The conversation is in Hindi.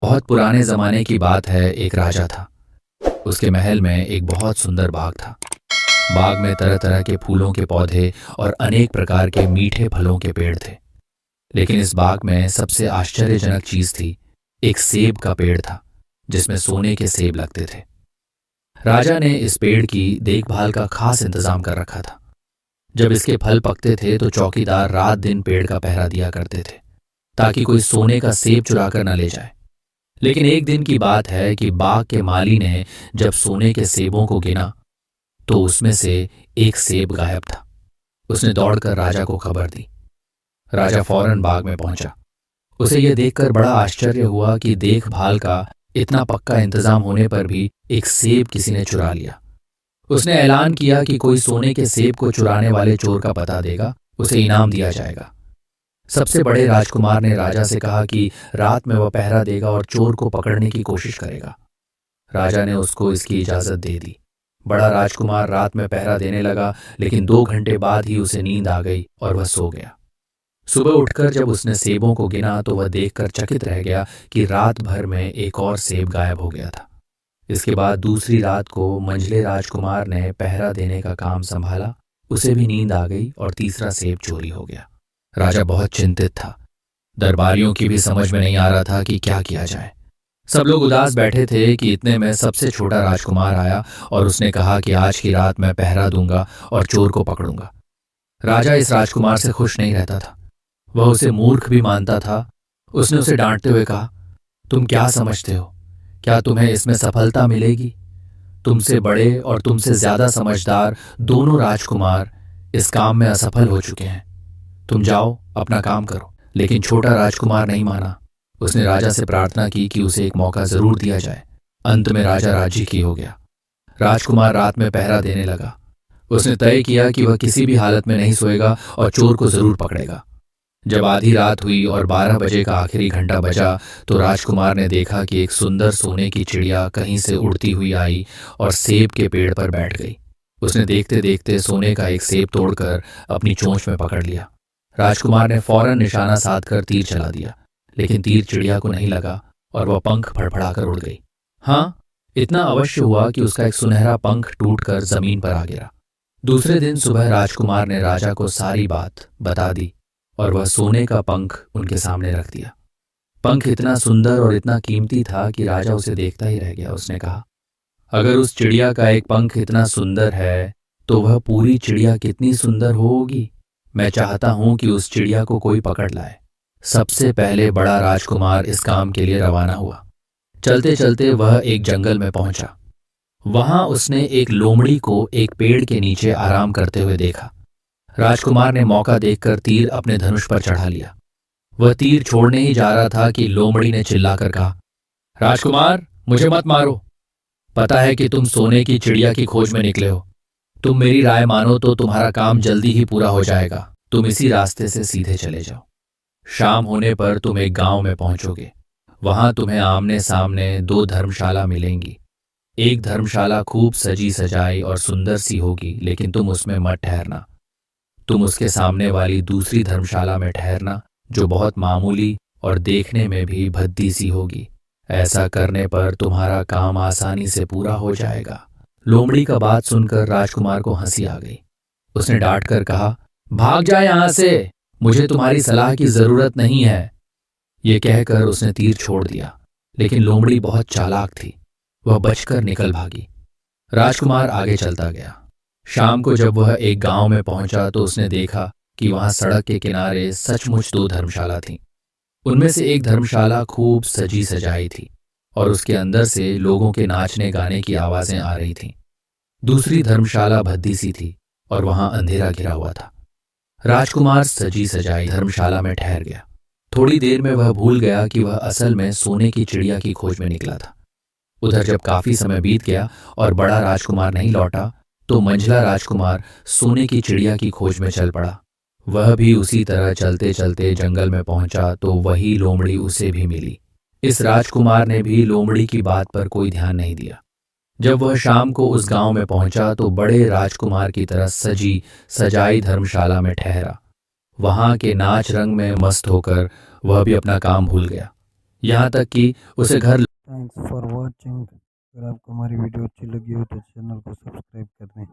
बहुत पुराने ज़माने की बात है। एक राजा था। उसके महल में एक बहुत सुंदर बाग था। बाग में तरह तरह के फूलों के पौधे और अनेक प्रकार के मीठे फलों के पेड़ थे। लेकिन इस बाग में सबसे आश्चर्यजनक चीज थी। एक सेब का पेड़ था जिसमें सोने के सेब लगते थे। राजा ने इस पेड़ की देखभाल का खास इंतजाम कर रखा था। जब इसके फल पकते थे तो चौकीदार रात दिन पेड़ का पहरा दिया करते थे ताकि कोई सोने का सेब चुरा कर न ले जाए। लेकिन एक दिन की बात है कि बाग के माली ने जब सोने के सेबों को गिना तो उसमें से एक सेब गायब था। उसने दौड़कर राजा को खबर दी। राजा फौरन बाग में पहुंचा। उसे यह देखकर बड़ा आश्चर्य हुआ कि देखभाल का इतना पक्का इंतजाम होने पर भी एक सेब किसी ने चुरा लिया। उसने ऐलान किया कि कोई सोने के सेब को चुराने वाले चोर का पता देगा, उसे इनाम दिया जाएगा। सबसे बड़े राजकुमार ने राजा से कहा कि रात में वह पहरा देगा और चोर को पकड़ने की कोशिश करेगा। राजा ने उसको इसकी इजाजत दे दी। बड़ा राजकुमार रात में पहरा देने लगा, लेकिन 2 घंटे बाद ही उसे नींद आ गई और वह सो गया। सुबह उठकर जब उसने सेबों को गिना तो वह देखकर चकित रह गया कि रात भर में एक और सेब गायब हो गया था। इसके बाद दूसरी रात को मंझले राजकुमार ने पहरा देने का काम संभाला। उसे भी नींद आ गई और तीसरा सेब चोरी हो गया। राजा बहुत चिंतित था। दरबारियों की भी समझ में नहीं आ रहा था कि क्या किया जाए। सब लोग उदास बैठे थे कि इतने में सबसे छोटा राजकुमार आया और उसने कहा कि आज की रात मैं पहरा दूंगा और चोर को पकड़ूंगा। राजा इस राजकुमार से खुश नहीं रहता था। वह उसे मूर्ख भी मानता था। उसने उसे डांटते हुए कहा, तुम क्या समझते हो? क्या तुम्हें इसमें सफलता मिलेगी? तुमसे बड़े और तुमसे ज्यादा समझदार दोनों राजकुमार इस काम में असफल हो चुके हैं। तुम जाओ, अपना काम करो। लेकिन छोटा राजकुमार नहीं माना। उसने राजा से प्रार्थना की कि उसे एक मौका जरूर दिया जाए। अंत में राजा राजी की हो गया। राजकुमार रात में पहरा देने लगा। उसने तय किया कि वह किसी भी हालत में नहीं सोएगा और चोर को जरूर पकड़ेगा। जब आधी रात हुई और 12 बजे का आखिरी घंटा बजा तो राजकुमार ने देखा कि एक सुंदर सोने की चिड़िया कहीं से उड़ती हुई आई और सेब के पेड़ पर बैठ गई। उसने देखते देखते सोने का एक सेब तोड़कर अपनी चोंच में पकड़ लिया। राजकुमार ने फौरन निशाना साधकर तीर चला दिया, लेकिन तीर चिड़िया को नहीं लगा और वह पंख फड़फड़ाकर उड़ गई। हाँ, इतना अवश्य हुआ कि उसका एक सुनहरा पंख टूटकर जमीन पर आ गिरा। दूसरे दिन सुबह राजकुमार ने राजा को सारी बात बता दी और वह सोने का पंख उनके सामने रख दिया। पंख इतना सुंदर और इतना कीमती था कि राजा उसे देखता ही रह गया। उसने कहा, अगर उस चिड़िया का एक पंख इतना सुंदर है तो वह पूरी चिड़िया कितनी सुंदर होगी। मैं चाहता हूं कि उस चिड़िया को कोई पकड़ लाए। सबसे पहले बड़ा राजकुमार इस काम के लिए रवाना हुआ। चलते चलते वह एक जंगल में पहुंचा। वहां उसने एक लोमड़ी को एक पेड़ के नीचे आराम करते हुए देखा। राजकुमार ने मौका देखकर तीर अपने धनुष पर चढ़ा लिया। वह तीर छोड़ने ही जा रहा था कि लोमड़ी ने चिल्लाकर कहा, राजकुमार, मुझे मत मारो। पता है कि तुम सोने की चिड़िया की खोज में निकले हो। तुम मेरी राय मानो तो तुम्हारा काम जल्दी ही पूरा हो जाएगा। तुम इसी रास्ते से सीधे चले जाओ। शाम होने पर तुम एक गांव में पहुंचोगे। वहां तुम्हें आमने सामने 2 धर्मशाला मिलेंगी। एक धर्मशाला खूब सजी सजाई और सुंदर सी होगी, लेकिन तुम उसमें मत ठहरना। तुम उसके सामने वाली दूसरी धर्मशाला में ठहरना, जो बहुत मामूली और देखने में भी भद्दी सी होगी। ऐसा करने पर तुम्हारा काम आसानी से पूरा हो जाएगा। लोमड़ी का बात सुनकर राजकुमार को हंसी आ गई। उसने डांट कर कहा, भाग जा यहां से। मुझे तुम्हारी सलाह की जरूरत नहीं है। ये कहकर उसने तीर छोड़ दिया, लेकिन लोमड़ी बहुत चालाक थी। वह बचकर निकल भागी। राजकुमार आगे चलता गया। शाम को जब वह एक गांव में पहुंचा तो उसने देखा कि वहां सड़क के किनारे सचमुच 2 धर्मशाला थीं। उनमें से एक धर्मशाला खूब सजी सजाई थी और उसके अंदर से लोगों के नाचने गाने की आवाजें आ रही थीं। दूसरी धर्मशाला भद्दी सी थी और वहां अंधेरा घिरा हुआ था। राजकुमार सजी सजाई धर्मशाला में ठहर गया। थोड़ी देर में वह भूल गया कि वह असल में सोने की चिड़िया की खोज में निकला था। उधर जब काफी समय बीत गया और बड़ा राजकुमार नहीं लौटा तो मंझला राजकुमार सोने की चिड़िया की खोज में चल पड़ा। वह भी उसी तरह चलते चलते जंगल में पहुंचा तो वही लोमड़ी उसे भी मिली। इस राजकुमार ने भी लोमड़ी की बात पर कोई ध्यान नहीं दिया। जब वह शाम को उस गांव में पहुंचा तो बड़े राजकुमार की तरह सजी सजाई धर्मशाला में ठहरा। वहां के नाच रंग में मस्त होकर वह भी अपना काम भूल गया। यहाँ तक कि उसे घर थैंक्स फॉर वॉचिंग। अगर आपको हमारी वीडियो अच्छी लगी हो तो चैनल को सब्सक्राइब कर दें।